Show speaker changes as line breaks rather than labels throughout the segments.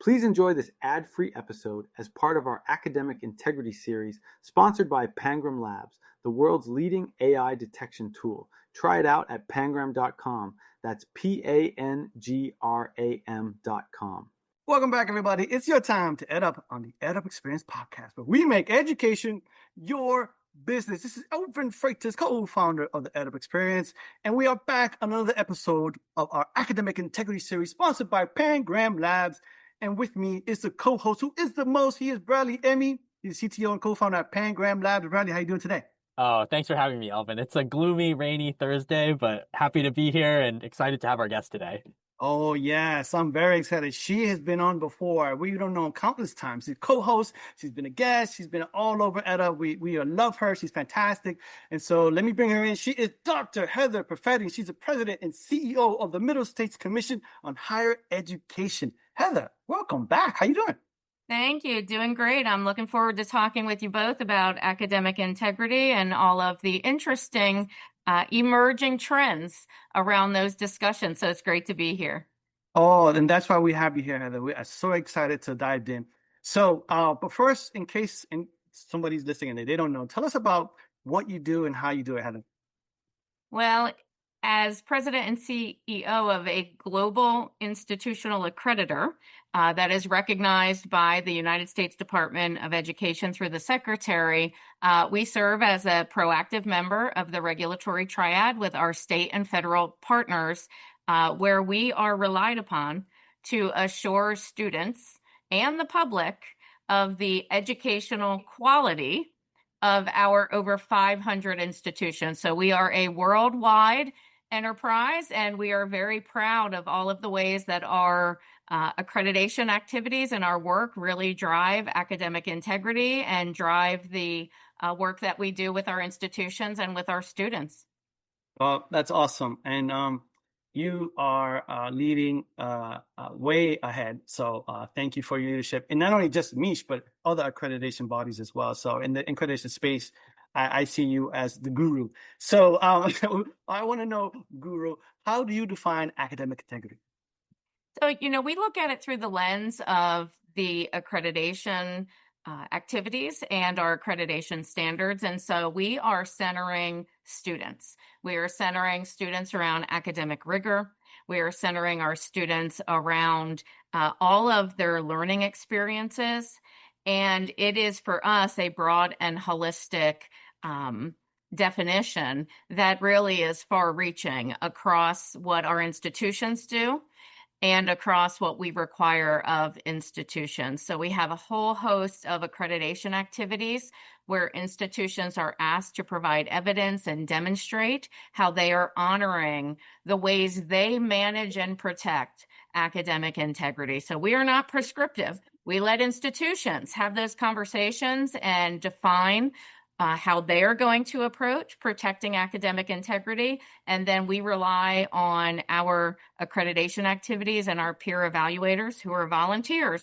Please enjoy this ad-free episode as part of our Academic Integrity series sponsored by Pangram Labs, the world's leading AI detection tool. Try it out at pangram.com. That's pangram.com.
Welcome back, everybody. It's your time to EdUp on the EdUp Experience podcast, where we make education your business. This is Elvin Freitas, co-founder of the EdUp Experience, and we are back on another episode of our Academic Integrity series sponsored by Pangram Labs. And with me is the co-host who is the most. He is Bradley Emmy. He's CTO and co-founder at Pangram Labs. Bradley, how you doing today?
Oh, thanks for having me, Elvin. It's a gloomy, rainy Thursday, but happy to be here and excited to have our guest today.
Oh, yes. I'm very excited. She has been on before. We don't know countless times. She's co-host. She's been a guest. She's been all over EdUp. We love her. She's fantastic. And so let me bring her in. She is Dr. Heather Perfetti. She's the president and CEO of the Middle States Commission on Higher Education. Heather, welcome back. How you doing?
Thank you. Doing great. I'm looking forward to talking with you both about academic integrity and all of the interesting emerging trends around those discussions. So it's great to be here.
Oh, and that's why we have you here, Heather. We are so excited to dive in. So, but first, in case somebody's listening and they don't know, tell us about what you do and how you do it, Heather.
Well, as president and CEO of a global institutional accreditor that is recognized by the United States Department of Education through the Secretary, we serve as a proactive member of the regulatory triad with our state and federal partners, where we are relied upon to assure students and the public of the educational quality of our over 500 institutions. So we are a worldwide enterprise, and we are very proud of all of the ways that our accreditation activities and our work really drive academic integrity and drive the work that we do with our institutions and with our students.
Well, that's awesome. And you are leading way ahead. So thank you for your leadership. And not only just MISH, but other accreditation bodies as well. So in the accreditation space, I see you as the guru. So I want to know, Guru, how do you define academic integrity?
So, we look at it through the lens of the accreditation activities and our accreditation standards. And so we are centering students. We are centering students around academic rigor. We are centering our students around all of their learning experiences. And it is for us a broad and holistic definition that really is far reaching across what our institutions do and across what we require of institutions. So we have a whole host of accreditation activities where institutions are asked to provide evidence and demonstrate how they are honoring the ways they manage and protect academic integrity. So we are not prescriptive. We let institutions have those conversations and define how they are going to approach protecting academic integrity. And then we rely on our accreditation activities and our peer evaluators who are volunteers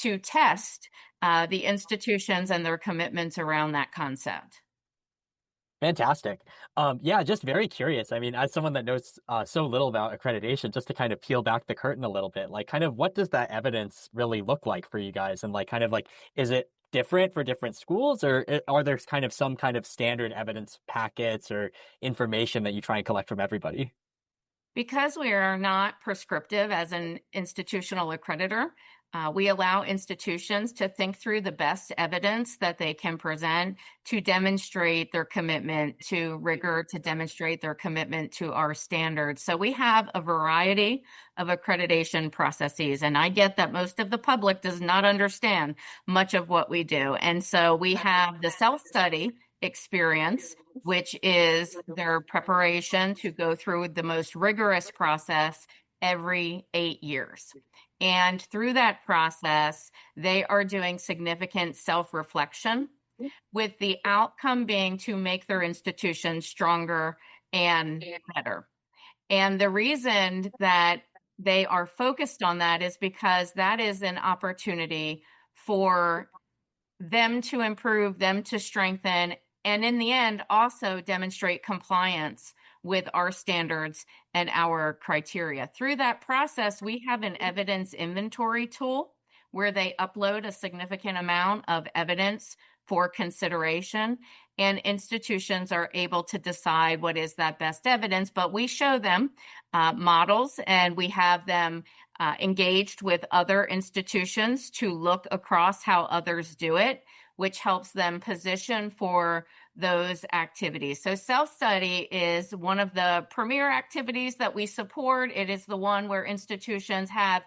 to test the institutions and their commitments around that concept.
Fantastic. Yeah, just very curious. I mean, as someone that knows so little about accreditation, just to kind of peel back the curtain a little bit, like kind of what does that evidence really look like for you guys? And like kind of like, is it different for different schools, or are there kind of some kind of standard evidence packets or information that you try and collect from everybody?
Because we are not prescriptive as an institutional accreditor, we allow institutions to think through the best evidence that they can present to demonstrate their commitment to rigor, to demonstrate their commitment to our standards. So we have a variety of accreditation processes, and I get that most of the public does not understand much of what we do. And so we have the self-study experience, which is their preparation to go through the most rigorous process every 8 years. And through that process, they are doing significant self-reflection with the outcome being to make their institution stronger and better. And the reason that they are focused on that is because that is an opportunity for them to improve, them to strengthen, and in the end, also demonstrate compliance with our standards and our criteria. Through that process, we have an evidence inventory tool where they upload a significant amount of evidence for consideration, and institutions are able to decide what is that best evidence. But we show them models, and we have them engaged with other institutions to look across how others do it, which helps them position for those activities. So self-study is one of the premier activities that we support. It is the one where institutions have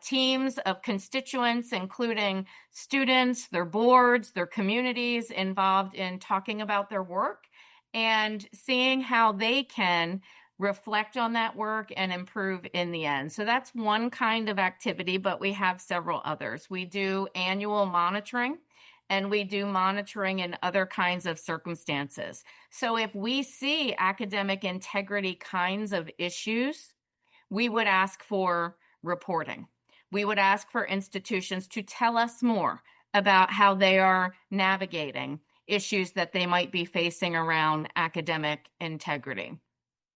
teams of constituents, including students, their boards, their communities, involved in talking about their work and seeing how they can reflect on that work and improve in the end. So that's one kind of activity, but we have several others. We do annual monitoring, and we do monitoring in other kinds of circumstances. So if we see academic integrity kinds of issues, we would ask for reporting. We would ask for institutions to tell us more about how they are navigating issues that they might be facing around academic integrity.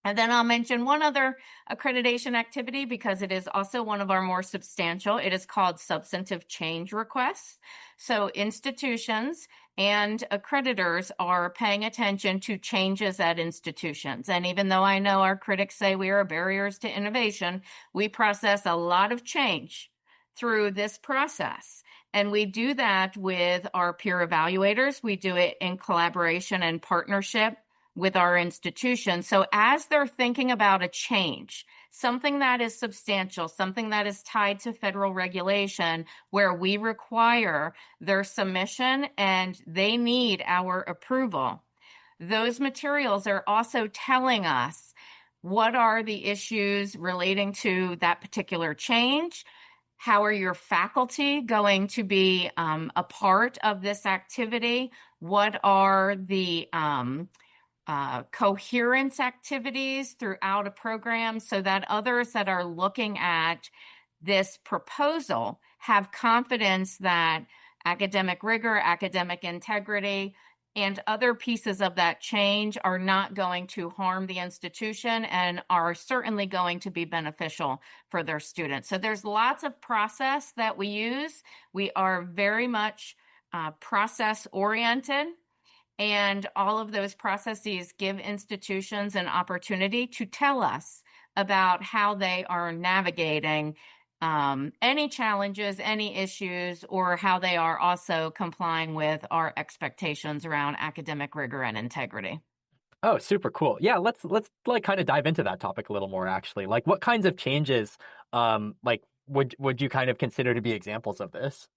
And then I'll mention one other accreditation activity because it is also one of our more substantial. It is called substantive change requests. So institutions and accreditors are paying attention to changes at institutions. And even though I know our critics say we are barriers to innovation, we process a lot of change through this process. And we do that with our peer evaluators. We do it in collaboration and partnership with our institutions. So as they're thinking about a change, something that is substantial, something that is tied to federal regulation, where we require their submission and they need our approval, those materials are also telling us what are the issues relating to that particular change. How are your faculty going to be a part of this activity? What are the coherence activities throughout a program so that others that are looking at this proposal have confidence that academic rigor, academic integrity, and other pieces of that change are not going to harm the institution and are certainly going to be beneficial for their students. So there's lots of process that we use. We are very much process oriented. And all of those processes give institutions an opportunity to tell us about how they are navigating any challenges, any issues, or how they are also complying with our expectations around academic rigor and integrity.
Oh, super cool. Yeah, let's like kind of dive into that topic a little more actually. Like what kinds of changes like would you kind of consider to be examples of this?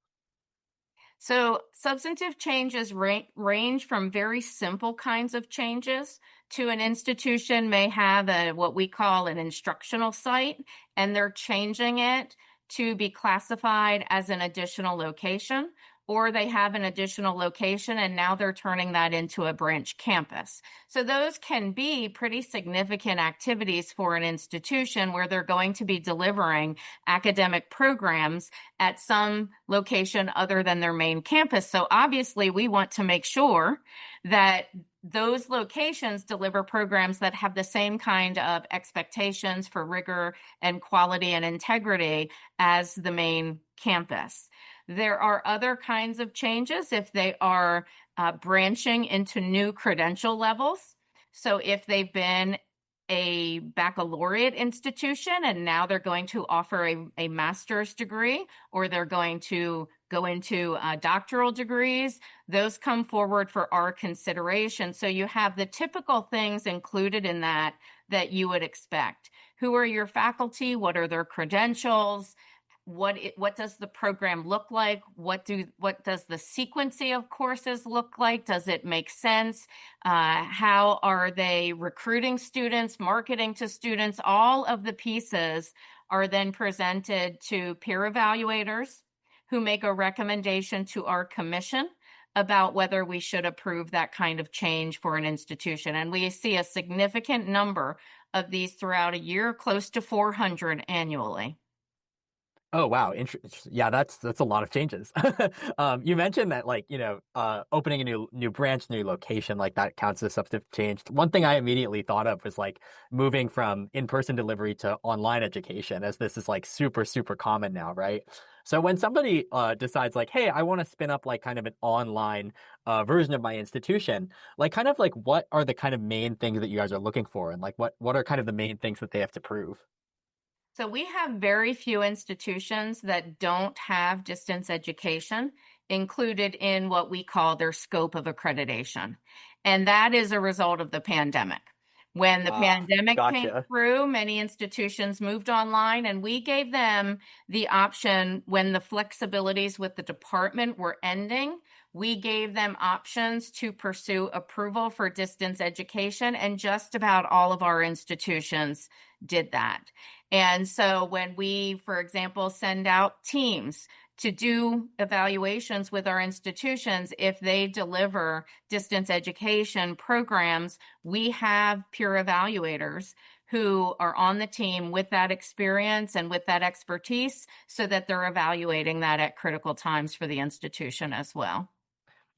So substantive changes range from very simple kinds of changes to an institution may have what we call an instructional site, and they're changing it to be classified as an additional location, or they have an additional location and now they're turning that into a branch campus. So those can be pretty significant activities for an institution where they're going to be delivering academic programs at some location other than their main campus. So obviously we want to make sure that those locations deliver programs that have the same kind of expectations for rigor and quality and integrity as the main campus. There are other kinds of changes if they are branching into new credential levels. So if they've been a baccalaureate institution and now they're going to offer a master's degree, or they're going to go into doctoral degrees, those come forward for our consideration. So you have the typical things included in that you would expect. Who are your faculty? What are their credentials? What does the program look like? What does the sequencing of courses look like? Does it make sense? How are they recruiting students, marketing to students? All of the pieces are then presented to peer evaluators who make a recommendation to our commission about whether we should approve that kind of change for an institution. And we see a significant number of these throughout a year, close to 400 annually.
Oh, wow. Yeah, that's a lot of changes. You mentioned that, like, opening a new branch, new location, like that counts as substantive change. One thing I immediately thought of was like moving from in-person delivery to online education, as this is like super, super common now, right? So when somebody decides like, hey, I want to spin up like kind of an online version of my institution, like kind of like what are the kind of main things that you guys are looking for, and like what are kind of the main things that they have to prove?
So we have very few institutions that don't have distance education included in what we call their scope of accreditation. And that is a result of the pandemic. When the pandemic came
Gotcha.
through, many institutions moved online, and we gave them the option when the flexibilities with the department were ending. We gave them options to pursue approval for distance education, and just about all of our institutions did that. And so when we, for example, send out teams to do evaluations with our institutions, if they deliver distance education programs, we have peer evaluators who are on the team with that experience and with that expertise so that they're evaluating that at critical times for the institution as well.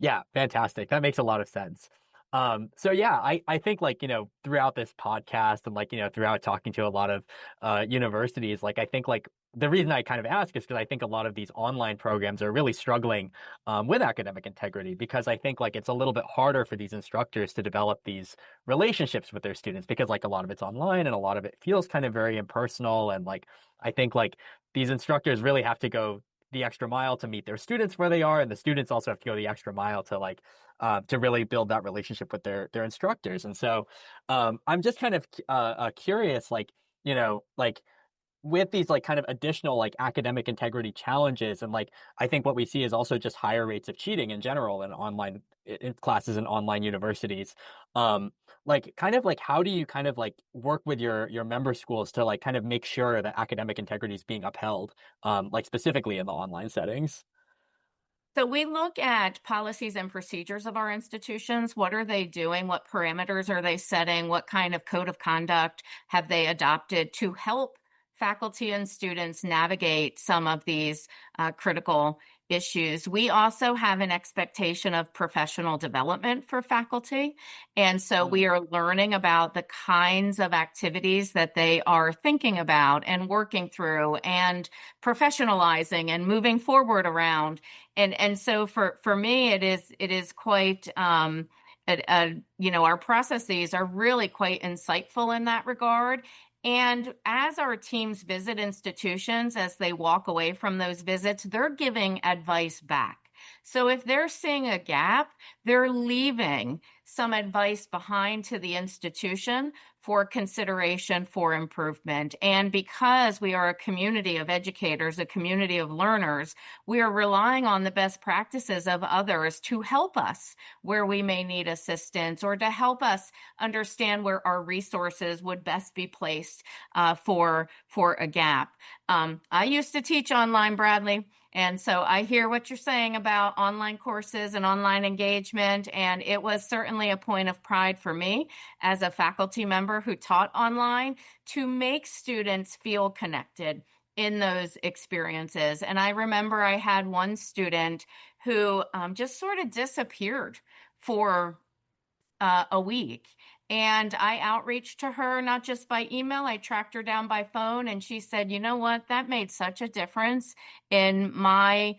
Yeah, fantastic. That makes a lot of sense. So yeah, I think like, throughout this podcast and like, throughout talking to a lot of universities, like I think like the reason I kind of ask is because I think a lot of these online programs are really struggling with academic integrity, because I think like it's a little bit harder for these instructors to develop these relationships with their students, because like a lot of it's online and a lot of it feels kind of very impersonal. And like I think like these instructors really have to go the extra mile to meet their students where they are, and the students also have to go the extra mile to like to really build that relationship with their instructors. And so I'm just kind of curious, like like with these like kind of additional like academic integrity challenges, and like I think what we see is also just higher rates of cheating in general in online in classes in online universities. Like kind of like how do you kind of like work with your member schools to like kind of make sure that academic integrity is being upheld, like specifically in the online settings?
So we look at policies and procedures of our institutions. What are they doing? What parameters are they setting? What kind of code of conduct have they adopted to help faculty and students navigate some of these critical issues? We also have an expectation of professional development for faculty. And so we are learning about the kinds of activities that they are thinking about and working through and professionalizing and moving forward around. And so for me, it is quite our processes are really quite insightful in that regard. And as our teams visit institutions, as they walk away from those visits, they're giving advice back. So if they're seeing a gap, they're leaving some advice behind to the institution for consideration for improvement. And because we are a community of educators, a community of learners, we are relying on the best practices of others to help us where we may need assistance, or to help us understand where our resources would best be placed for a gap. I used to teach online, Bradley. And so I hear what you're saying about online courses and online engagement, and it was certainly a point of pride for me as a faculty member who taught online to make students feel connected in those experiences. And I remember I had one student who just sort of disappeared for a week. And I outreached to her, not just by email, I tracked her down by phone, and she said, you know what, that made such a difference in my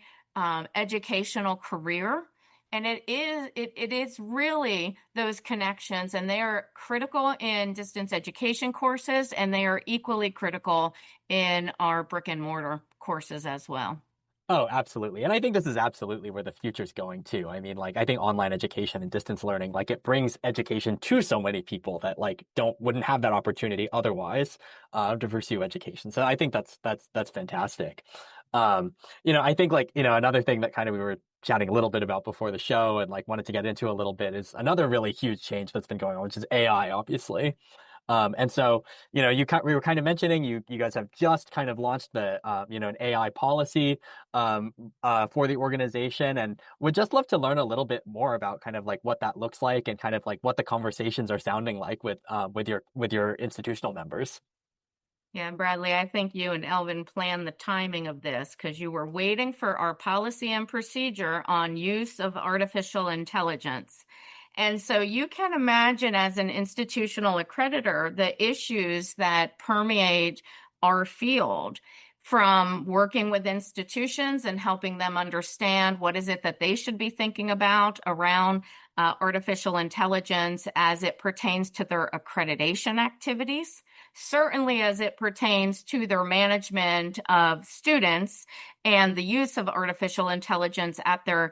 educational career. And it is really those connections, and they are critical in distance education courses, and they are equally critical in our brick and mortar courses as well.
Oh, absolutely. And I think this is absolutely where the future's going too. I mean, like I think online education and distance learning, like it brings education to so many people that like wouldn't have that opportunity otherwise to pursue education. So I think that's fantastic. I think like, another thing that kind of we were chatting a little bit about before the show and like wanted to get into a little bit is another really huge change that's been going on, which is AI, obviously. And so, we were kind of mentioning you guys have just kind of launched the, an AI policy for the organization, and would just love to learn a little bit more about kind of like what that looks like and kind of like what the conversations are sounding like with your institutional members.
Yeah, Bradley, I think you and Elvin planned the timing of this because you were waiting for our policy and procedure on use of artificial intelligence. And so you can imagine, as an institutional accreditor, the issues that permeate our field. from working with institutions and helping them understand what is it that they should be thinking about around artificial intelligence as it pertains to their accreditation activities, certainly as it pertains to their management of students and the use of artificial intelligence at their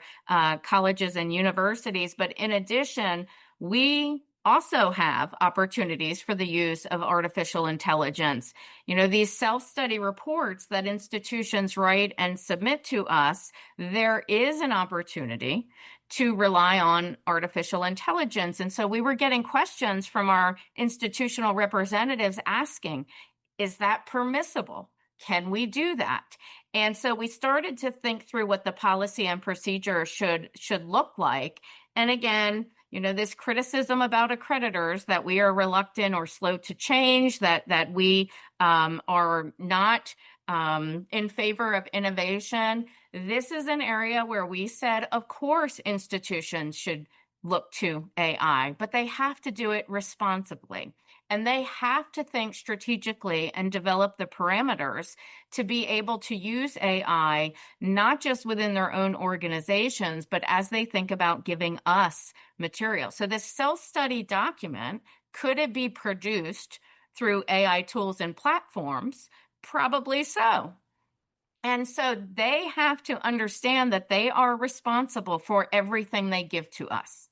colleges and universities. But in addition, we also have opportunities for the use of artificial intelligence. You know, these self-study reports that institutions write and submit to us, there is an opportunity to rely on artificial intelligence. And so we were getting questions from our institutional representatives asking, is that permissible? Can we do that? And so we started to think through what the policy and procedure should look like. And again, you know, this criticism about accreditors that we are reluctant or slow to change, that we are not in favor of innovation. This is an area where we said, of course, institutions should look to AI, but they have to do it responsibly. And they have to think strategically and develop the parameters to be able to use AI, not just within their own organizations, but as they think about giving us material. So this self-study document, could it be produced through AI tools and platforms? Probably so. And so they have to understand that they are responsible for everything they give to us.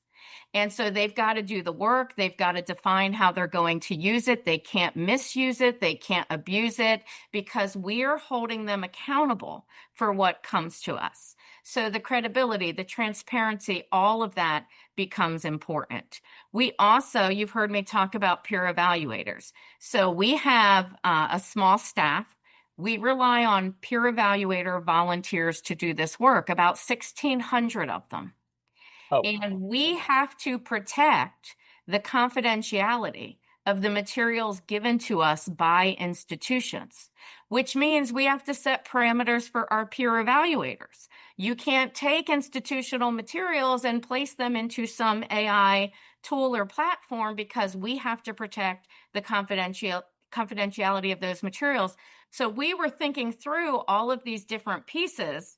And so they've got to do the work. They've got to define how they're going to use it. They can't misuse it. They can't abuse it, because we are holding them accountable for what comes to us. So the credibility, the transparency, all of that becomes important. We also, you've heard me talk about peer evaluators. So we have a small staff. We rely on peer evaluator volunteers to do this work, about 1,600 of them.
Oh,
And we have to protect the confidentiality of the materials given to us by institutions, which means we have to set parameters for our peer evaluators. You can't take institutional materials and place them into some AI tool or platform, because we have to protect the confidentiality of those materials. So we were thinking through all of these different pieces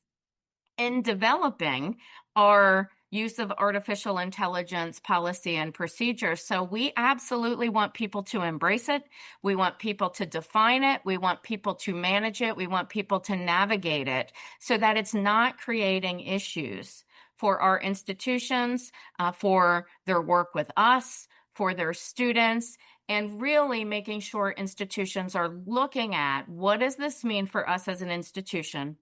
in developing our use of artificial intelligence policy and procedure. So we absolutely want people to embrace it. We want people to define it. We want people to manage it. We want people to navigate it so that it's not creating issues for our institutions, for their work with us, for their students, and really making sure institutions are looking at, what does this mean for us as an institution?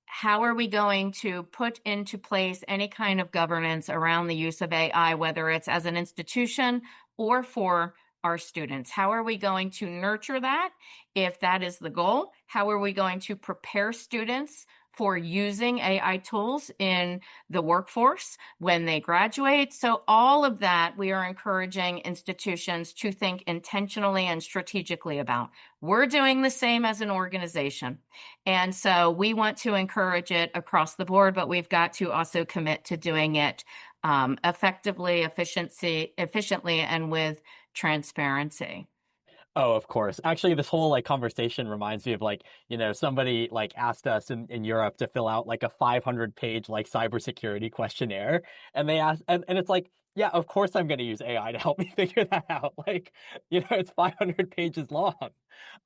How are we going to put into place any kind of governance around the use of AI, whether it's as an institution or for our students? How are we going to nurture that if that is the goal? How are we going to prepare students for using AI tools in the workforce when they graduate? So all of that, we are encouraging institutions to think intentionally and strategically about. We're doing the same as an organization. And so we want to encourage it across the board, but we've got to also commit to doing it effectively, efficiently, and with transparency.
Oh, of course. Actually, this whole like conversation reminds me of like, somebody like asked us in Europe to fill out like a 500-page like cybersecurity questionnaire. And they asked, and it's like, yeah, of course I'm going to use AI to help me figure that out. Like, it's 500 pages long.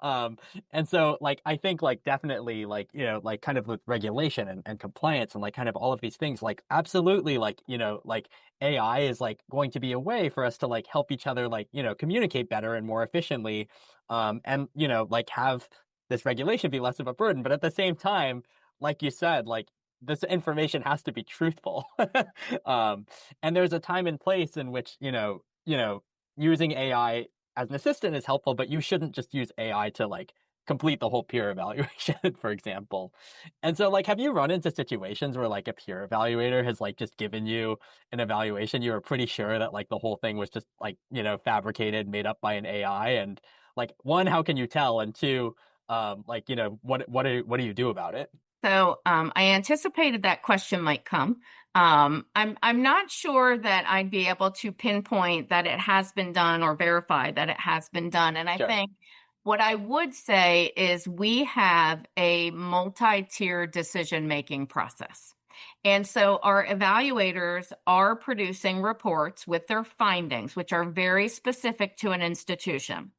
And so like, I think like definitely like, like kind of with regulation and compliance and like kind of all of these things, like absolutely like, like AI is like going to be a way for us to like help each other, like, communicate better and more efficiently. And, like have this regulation be less of a burden. But at the same time, like you said, like this information has to be truthful. And there's a time and place in which, using AI as an assistant is helpful, but you shouldn't just use AI to like complete the whole peer evaluation, for example. And so like, have you run into situations where like a peer evaluator has like just given you an evaluation you were pretty sure that like the whole thing was just like, fabricated, made up by an AI? And like, one, how can you tell? And two, like, what do you do about it?
So I anticipated that question might come. I'm not sure that I'd be able to pinpoint that it has been done or verify that it has been done. And I
Sure.
think What I would say is we have a multi-tier decision-making process. And so our evaluators are producing reports with their findings, which are very specific to an institution.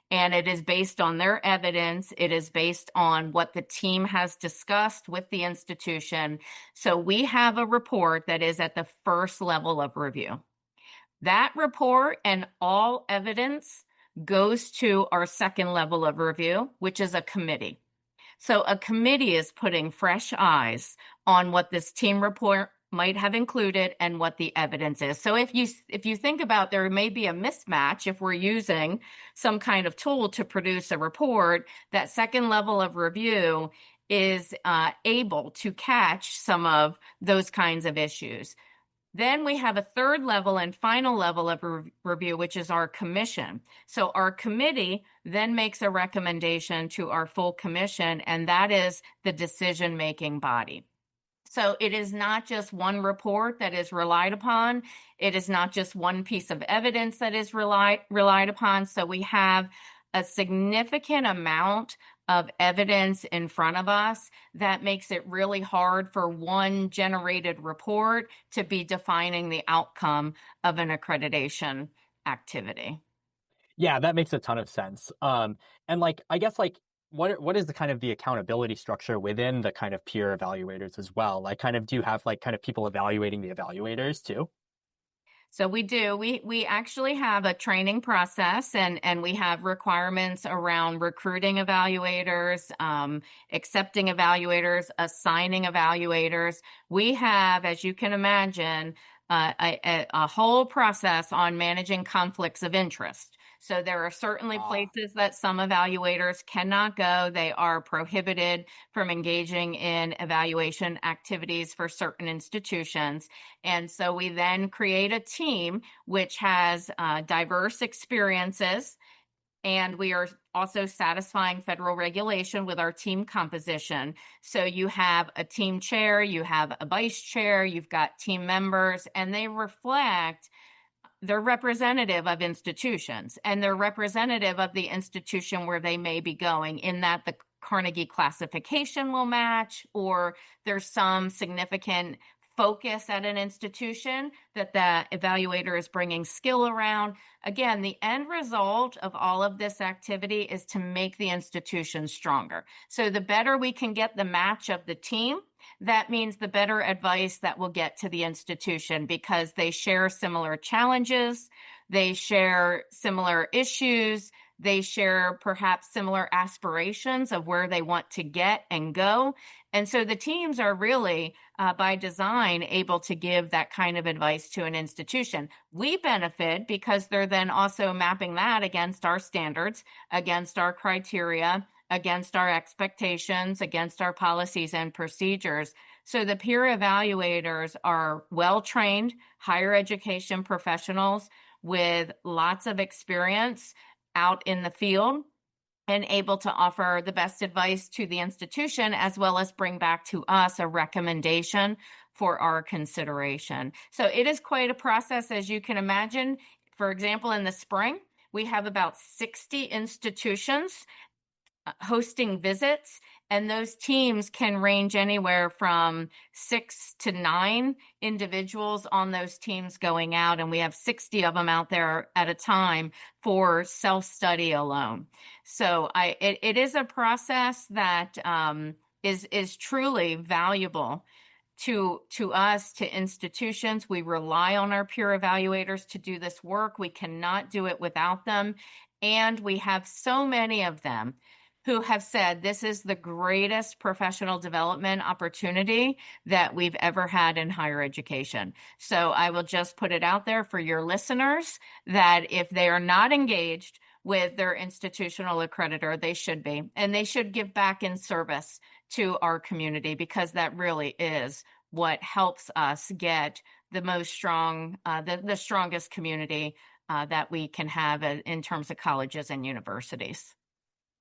And it is based on their evidence. It is based on what the team has discussed with the institution. So we have a report that is at the first level of review. That report and all evidence goes to our second level of review, which is a committee. So a committee is putting fresh eyes on what this team report might have included and what the evidence is. So if you think about, there may be a mismatch if we're using some kind of tool to produce a report, that second level of review is able to catch some of those kinds of issues. Then we have a third level and final level of review, which is our commission. So our committee then makes a recommendation to our full commission, and that is the decision-making body. So it is not just one report that is relied upon. It is not just one piece of evidence that is relied upon. So we have a significant amount of evidence in front of us that makes it really hard for one generated report to be defining the outcome of an accreditation activity.
Yeah, that makes a ton of sense. And like, I guess like, what is the kind of the accountability structure within the kind of peer evaluators as well? Like, kind of, do you have like kind of people evaluating the evaluators too?
So we do. We actually have a training process, and we have requirements around recruiting evaluators, accepting evaluators, assigning evaluators. We have, as you can imagine, a whole process on managing conflicts of interest. So there are certainly places that some evaluators cannot go. They are prohibited from engaging in evaluation activities for certain institutions. And so we then create a team which has diverse experiences. And we are also satisfying federal regulation with our team composition. So you have a team chair, you have a vice chair, you've got team members, and they're representative of institutions, and they're representative of the institution where they may be going, in that the Carnegie classification will match, or there's some significant focus at an institution that the evaluator is bringing skill around. Again, the end result of all of this activity is to make the institution stronger. So the better we can get the match of the team, that means the better advice that will get to the institution, because they share similar challenges, they share similar issues, they share perhaps similar aspirations of where they want to get and go. And so the teams are really, by design, able to give that kind of advice to an institution. We benefit because they're then also mapping that against our standards, against our criteria, against our expectations, against our policies and procedures. So the peer evaluators are well-trained higher education professionals with lots of experience out in the field, and able to offer the best advice to the institution, as well as bring back to us a recommendation for our consideration. So it is quite a process, as you can imagine. For example, in the spring, we have about 60 institutions hosting visits, and those teams can range anywhere from 6 to 9 individuals on those teams going out, and we have 60 of them out there at a time for self-study alone. So it is a process that is truly valuable to us, to institutions. We rely on our peer evaluators to do this work. We cannot do it without them, and we have so many of them who have said this is the greatest professional development opportunity that we've ever had in higher education. So I will just put it out there for your listeners that if they are not engaged with their institutional accreditor, they should be, and they should give back in service to our community, because that really is what helps us get the strongest community that we can have in terms of colleges and universities.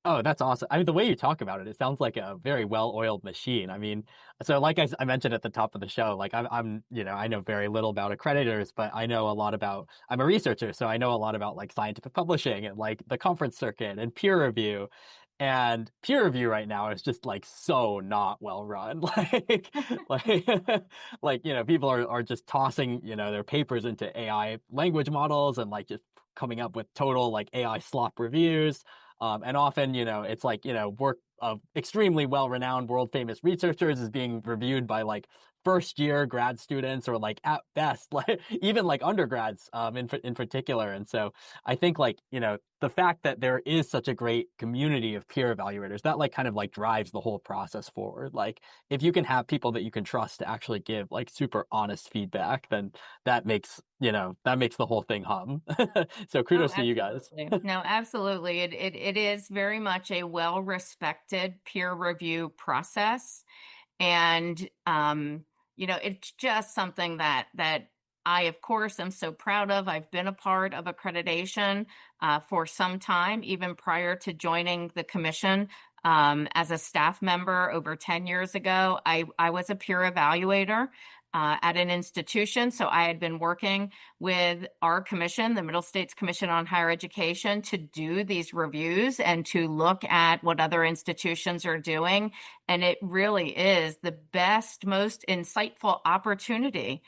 Oh, that's awesome. I mean, the way you talk about it, it sounds like a very well-oiled machine. I mean, so like I mentioned at the top of the show, like I know very little about accreditors, but I know a lot about, I'm a researcher, so I know a lot about like scientific publishing and like the conference circuit and peer review. And peer review right now is just like so not well run. Like, people are just tossing, their papers into AI language models and like just coming up with total like AI slop reviews. And often, it's like, work of extremely well-renowned, world-famous researchers is being reviewed by like first-year grad students or like at best, like even like undergrads, in particular. And so I think like, the fact that there is such a great community of peer evaluators, that like kind of like drives the whole process forward. Like if you can have people that you can trust to actually give like super honest feedback, then that makes, that makes the whole thing hum. So
Oh,
kudos to you guys.
absolutely. No, absolutely. It is very much a well-respected peer review process. And, it's just something that I, of course, am so proud of. I've been a part of accreditation for some time, even prior to joining the commission. As a staff member over 10 years ago, I was a peer evaluator at an institution. So I had been working with our commission, the Middle States Commission on Higher Education, to do these reviews and to look at what other institutions are doing. And it really is the best, most insightful opportunity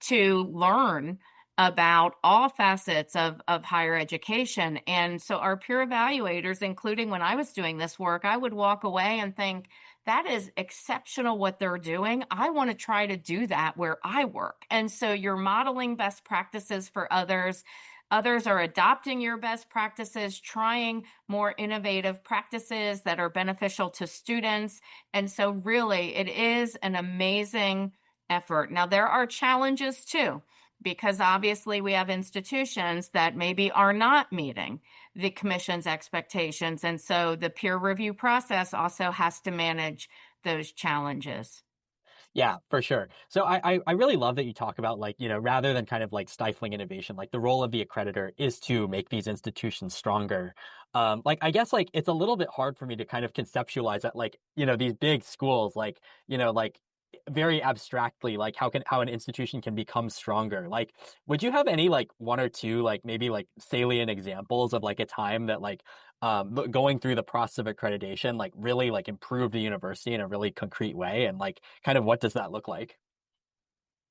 to learn about all facets of higher education. And so our peer evaluators, including when I was doing this work, I would walk away and think, that is exceptional what they're doing. I want to try to do that where I work. And so you're modeling best practices for others. Others are adopting your best practices, trying more innovative practices that are beneficial to students. And so really, it is an amazing effort. Now, there are challenges too, because obviously we have institutions that maybe are not meeting the commission's expectations. And so the peer review process also has to manage those challenges.
Yeah, for sure. So I really love that you talk about like, rather than kind of like stifling innovation, like the role of the accreditor is to make these institutions stronger. Like I guess like it's a little bit hard for me to kind of conceptualize that like, these big schools like very abstractly like how an institution can become stronger. Like would you have any like one or two like maybe like salient examples of like a time that like going through the process of accreditation like really like improved the university in a really concrete way, and like kind of what does that look like?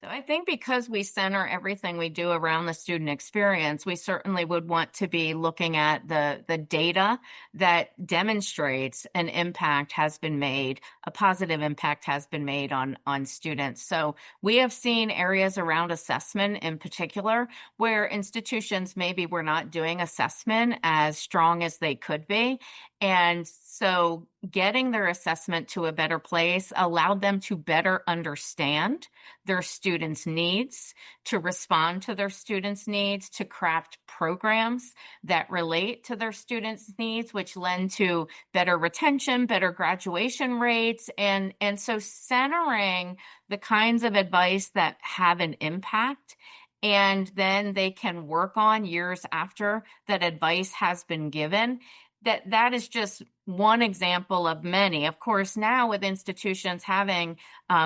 So I think because we center everything we do around the student experience, we certainly would want to be looking at the data that demonstrates an impact has been made, a positive impact has been made on students. So we have seen areas around assessment in particular where institutions maybe were not doing assessment as strong as they could be. And so getting their assessment to a better place allowed them to better understand their students' needs, to respond to their students' needs, to craft programs that relate to their students' needs, which lend to better retention, better graduation rates. And so centering the kinds of advice that have an impact, and then they can work on years after that advice has been given. That is just one example of many. Of course, now with institutions having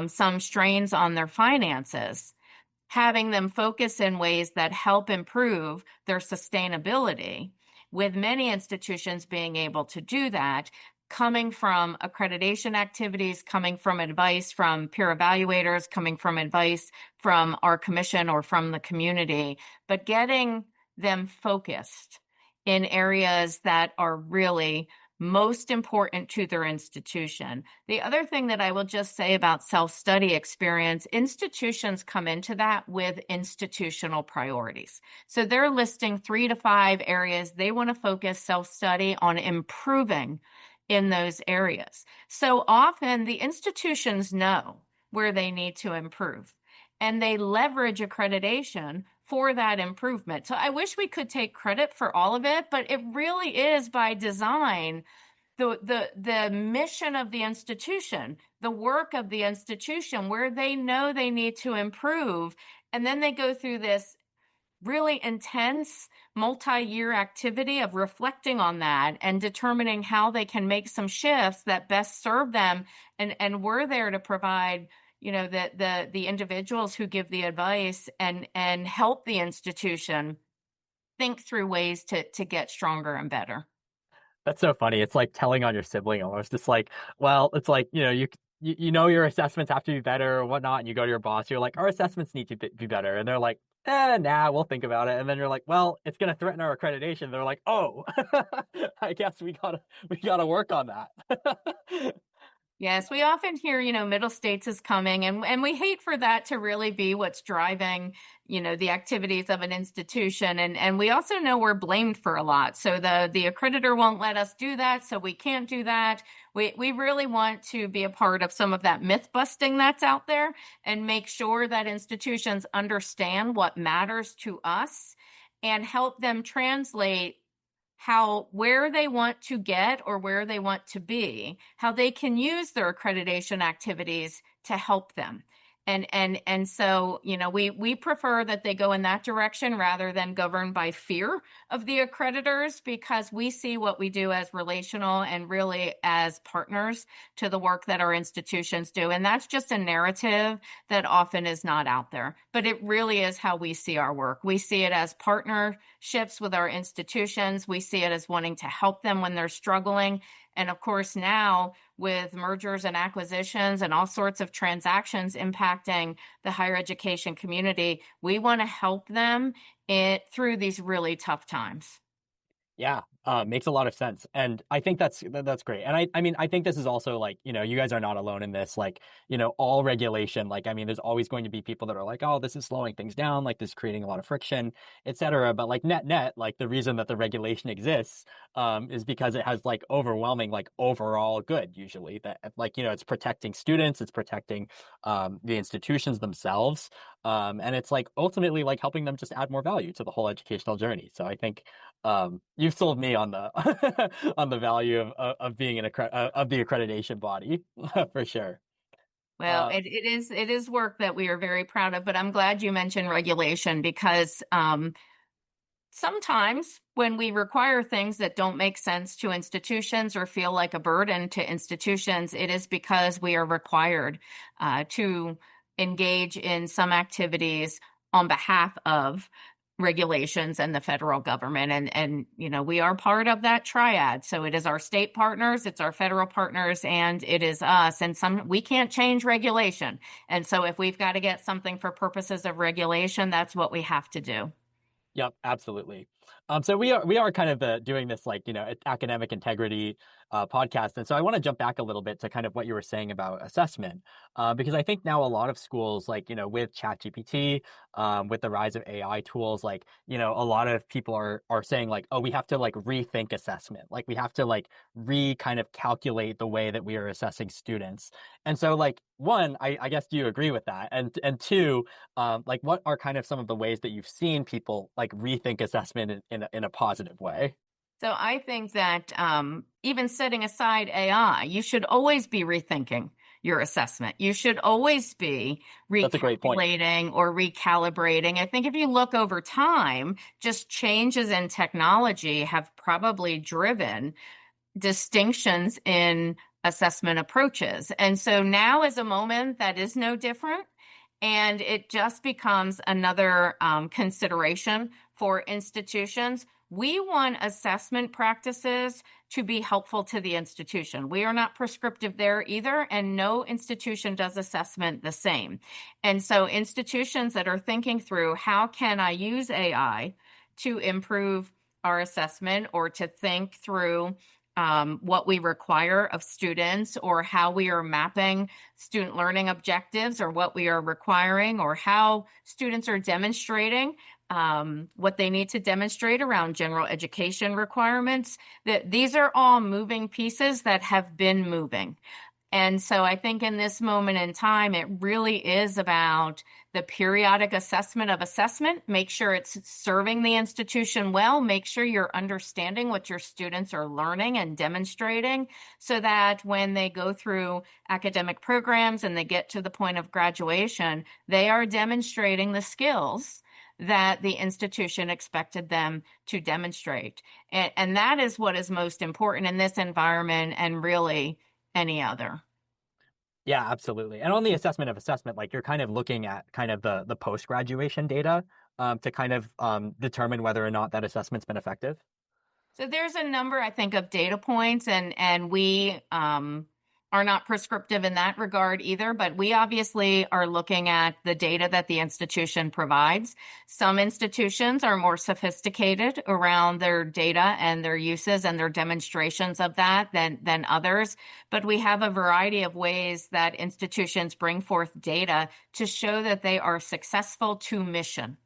some strains on their finances, having them focus in ways that help improve their sustainability, with many institutions being able to do that, coming from accreditation activities, coming from advice from peer evaluators, coming from advice from our commission or from the community, but getting them focused in areas that are really most important to their institution. The other thing that I will just say about self-study experience, institutions come into that with institutional priorities. So they're listing 3 to 5 areas they want to focus self-study on improving in those areas. So often the institutions know where they need to improve, and they leverage accreditation for that improvement. So I wish we could take credit for all of it, but it really is by design the mission of the institution, the work of the institution, where they know they need to improve. And then they go through this really intense multi-year activity of reflecting on that and determining how they can make some shifts that best serve them. And we're there to provide, the individuals who give the advice and help the institution think through ways to get stronger and better.
That's so funny. It's like telling on your sibling almost. It's like, well, it's like, you know your assessments have to be better or whatnot, and you go to your boss, you're like, our assessments need to be better. And they're like, nah, we'll think about it. And then you're like, well, it's gonna threaten our accreditation. They're like, oh, I guess we gotta work on that.
Yes, we often hear, middle states is coming, and we hate for that to really be what's driving, the activities of an institution. And we also know we're blamed for a lot. So the accreditor won't let us do that, so we can't do that. We really want to be a part of some of that myth busting that's out there and make sure that institutions understand what matters to us and help them translate where they want to get or where they want to be, how they can use their accreditation activities to help them. And so, we prefer that they go in that direction rather than governed by fear of the accreditors, because we see what we do as relational and really as partners to the work that our institutions do. And that's just a narrative that often is not out there, but it really is how we see our work. We see it as partnerships with our institutions. We see it as wanting to help them when they're struggling. And of course, now with mergers and acquisitions and all sorts of transactions impacting the higher education community, we want to help them through these really tough times.
Yeah, makes a lot of sense. And I think that's great. And I mean, I think this is also like, you guys are not alone in this, like, all regulation, like, I mean, there's always going to be people that are like, oh, this is slowing things down, like this is creating a lot of friction, et cetera. But like net, like the reason that the regulation exists, is because it has like overwhelming, like overall good, usually that like, it's protecting students, it's protecting, the institutions themselves. And it's like ultimately like helping them just add more value to the whole educational journey. So I think, you've sold me on the on the value of being of the accreditation body for sure.
Well, it is work that we are very proud of, but I'm glad you mentioned regulation, because sometimes when we require things that don't make sense to institutions or feel like a burden to institutions, it is because we are required to engage in some activities on behalf of regulations and the federal government. And we are part of that triad. So it is our state partners, it's our federal partners, and it is us. And we can't change regulation. And so if we've got to get something for purposes of regulation, that's what we have to do.
Yep, absolutely. So we are kind of doing this like academic integrity podcast, and so I want to jump back a little bit to kind of what you were saying about assessment, because I think now a lot of schools, like with ChatGPT, with the rise of AI tools, like a lot of people are saying like, oh, we have to like rethink assessment, like we have to like kind of calculate the way that we are assessing students. And so like one, I guess, do you agree with that? And two, like what are kind of some of the ways that you've seen people like rethink assessment in a positive way?
So I think that even setting aside AI, you should always be rethinking your assessment. You should always be recalculating or recalibrating. I think if you look over time, just changes in technology have probably driven distinctions in assessment approaches. And so now is a moment that is no different. And it just becomes another consideration for institutions. We want assessment practices to be helpful to the institution. We are not prescriptive there either, and no institution does assessment the same. And so institutions that are thinking through how can I use AI to improve our assessment, or to think through what we require of students, or how we are mapping student learning objectives, or what we are requiring, or how students are demonstrating what they need to demonstrate around general education requirements, that these are all moving pieces that have been moving. And so I think in this moment in time, it really is about the periodic assessment of assessment. Make sure it's serving the institution well. Make sure you're understanding what your students are learning and demonstrating, so that when they go through academic programs and they get to the point of graduation, they are demonstrating the skills that the institution expected them to demonstrate. And that is what is most important in this environment and really any other.
Yeah, absolutely. And on the assessment of assessment, like you're kind of looking at kind of the post-graduation data to kind of determine whether or not that assessment's been effective.
So there's a number, I think, of data points, and we are not prescriptive in that regard either, but we obviously are looking at the data that the institution provides. Some institutions are more sophisticated around their data and their uses and their demonstrations of that than others, but we have a variety of ways that institutions bring forth data to show that they are successful to mission.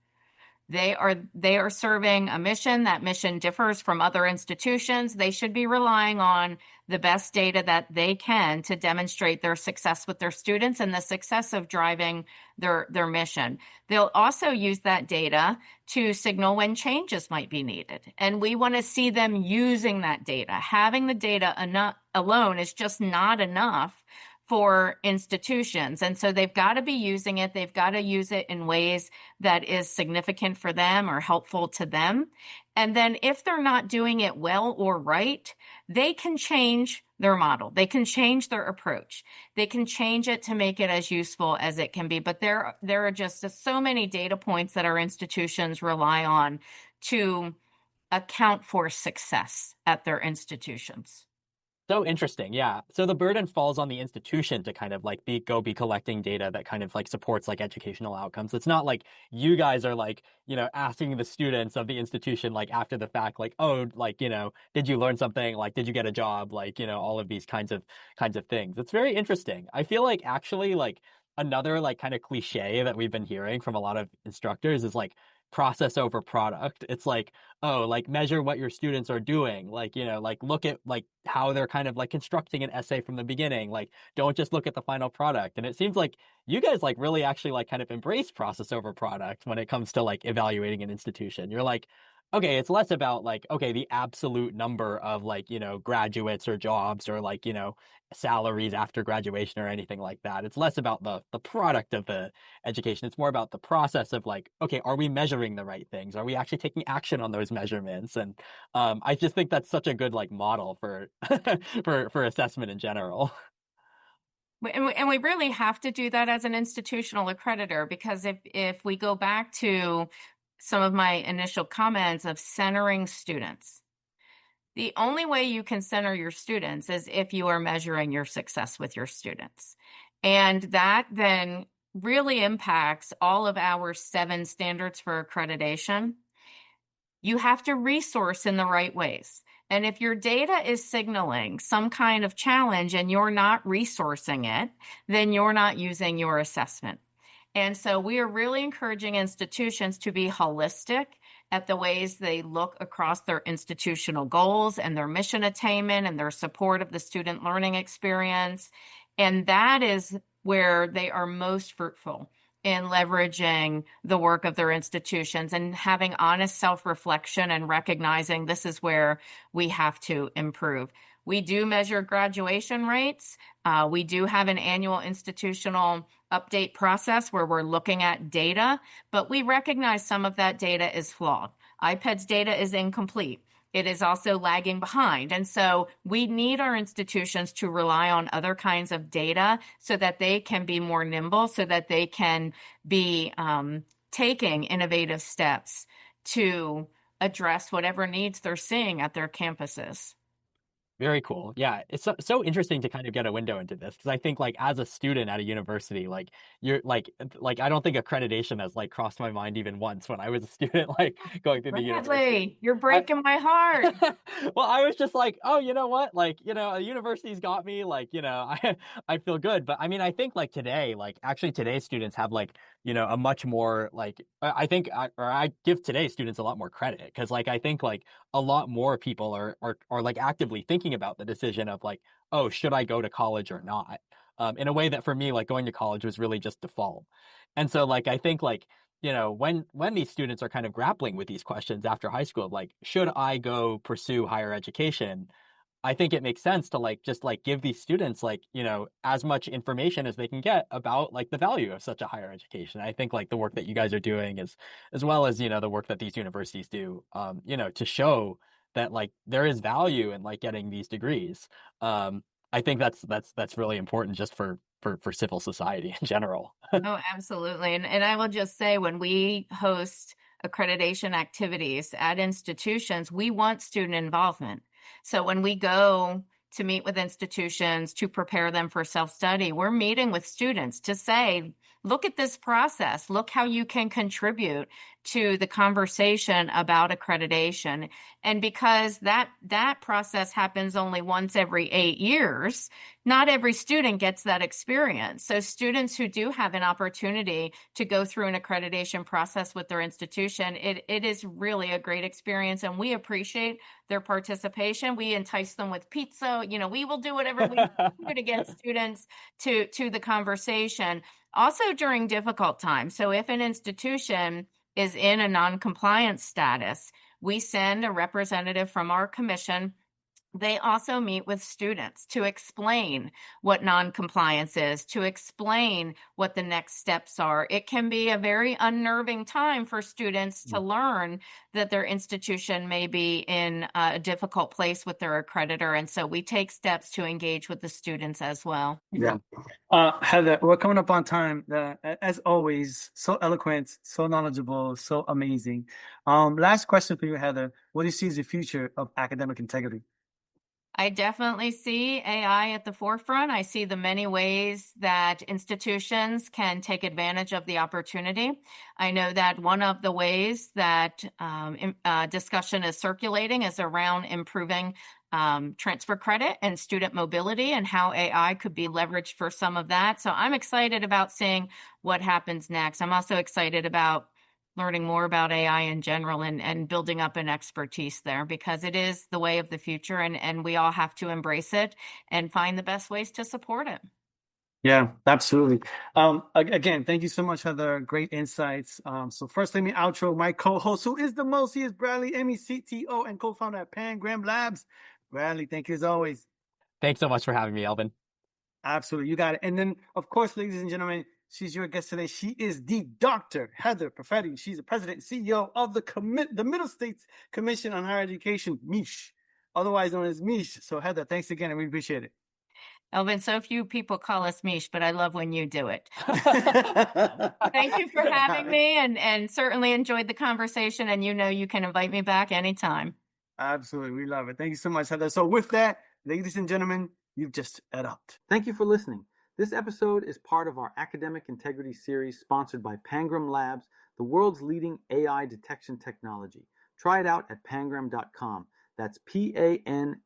They are serving a mission. That mission differs from other institutions. They should be relying on the best data that they can to demonstrate their success with their students and the success of driving their mission. They'll also use that data to signal when changes might be needed. And we want to see them using that data. Having the data alone is just not enough for institutions. And so they've got to be using it. They've got to use it in ways that is significant for them or helpful to them. And then if they're not doing it well or right, they can change their model. They can change their approach. They can change it to make it as useful as it can be. But there are just so many data points that our institutions rely on to account for success at their institutions.
So interesting. Yeah. So the burden falls on the institution to kind of like be collecting data that kind of like supports like educational outcomes. It's not like you guys are like, asking the students of the institution, like after the fact, like, oh, like, did you learn something? Like, did you get a job? Like, all of these kinds of things. It's very interesting. I feel like actually like another like kind of cliche that we've been hearing from a lot of instructors is like process over product. It's like, oh, like measure what your students are doing. Like, like look at like how they're kind of like constructing an essay from the beginning. Like, don't just look at the final product. And it seems like you guys like really actually like kind of embrace process over product when it comes to like evaluating an institution. You're like, okay, it's less about like, okay, the absolute number of like, graduates or jobs or like, salaries after graduation or anything like that. It's less about the product of the education. It's more about the process of like, okay, are we measuring the right things? Are we actually taking action on those measurements? And I just think that's such a good like model for for assessment in general.
And we really have to do that as an institutional accreditor, because if we go back to some of my initial comments of centering students, the only way you can center your students is if you are measuring your success with your students. And that then really impacts all of our 7 standards for accreditation. You have to resource in the right ways. And if your data is signaling some kind of challenge and you're not resourcing it, then you're not using your assessment. And so we are really encouraging institutions to be holistic at the ways they look across their institutional goals and their mission attainment and their support of the student learning experience. And that is where they are most fruitful in leveraging the work of their institutions and having honest self-reflection and recognizing this is where we have to improve. We do measure graduation rates. We do have an annual institutional update process where we're looking at data, but we recognize some of that data is flawed. IPED's data is incomplete. It is also lagging behind. And so we need our institutions to rely on other kinds of data so that they can be more nimble, so that they can be taking innovative steps to address whatever needs they're seeing at their campuses.
Very cool. Yeah, it's so interesting to kind of get a window into this because I think like as a student at a university, like you're like I don't think accreditation has like crossed my mind even once when I was a student like going through the university.
You're breaking my heart.
Well, I was just like, oh, you know what? Like, a university's got me. Like, I feel good. But I mean, I think like today, like actually today's students have like, a much more like I think I give today's students a lot more credit because like I think like a lot more people are like actively thinking about the decision of like, oh, should I go to college or not? In a way that for me, like going to college was really just default. And so like I think like, when these students are kind of grappling with these questions after high school, like, should I go pursue higher education? I think it makes sense to just give these students as much information as they can get about the value of such a higher education. I think the work that you guys are doing is, as well as the work that these universities do, to show that there is value in getting these degrees. I think that's really important just for civil society in general.
Oh, absolutely. And I will just say, when we host accreditation activities at institutions, we want student involvement. So when we go to meet with institutions to prepare them for self-study, we're meeting with students to say, look at this process, look how you can contribute to the conversation about accreditation. And because that process happens only once every 8 years, not every student gets that experience. So students who do have an opportunity to go through an accreditation process with their institution, it is really a great experience, and we appreciate their participation. We entice them with pizza. We will do whatever we can to get students to the conversation. Also during difficult times. So if an institution is in a non-compliance status, we send a representative from our commission. They also meet with students to explain what non-compliance is, to explain what the next steps are. It can be a very unnerving time for students to learn that their institution may be in a difficult place with their accreditor. And so we take steps to engage with the students as well.
Yeah. Heather, we're coming up on time. As always, so eloquent, so knowledgeable, so amazing. Last question for you, Heather. What do you see as the future of academic integrity?
I definitely see AI at the forefront. I see the many ways that institutions can take advantage of the opportunity. I know that one of the ways that discussion is circulating is around improving transfer credit and student mobility, and how AI could be leveraged for some of that. So I'm excited about seeing what happens next. I'm also excited about learning more about AI in general and building up an expertise there, because it is the way of the future, and we all have to embrace it and find the best ways to support it.
Yeah, absolutely. Again, thank you so much for the great insights. So first, let me outro my co-host, who is the most. He is Bradley Emmy, CTO and co-founder at Pangram Labs. Bradley, thank you as always.
Thanks so much for having me, Elvin.
Absolutely. You got it. And then, of course, ladies and gentlemen, she's your guest today. She is the Dr. Heather Perfetti. She's the president and CEO of the Middle States Commission on Higher Education, MICH, otherwise known as MICH. So, Heather, thanks again, and we appreciate it.
Elvin, so few people call us Mish, but I love when you do it. Thank you for having me, and certainly enjoyed the conversation. And you can invite me back anytime.
Absolutely. We love it. Thank you so much, Heather. So with that, ladies and gentlemen, you've just EdUp'd.
Thank you for listening. This episode is part of our Academic Integrity series sponsored by Pangram Labs, the world's leading AI detection technology. Try it out at pangram.com. That's PANGRAM.com.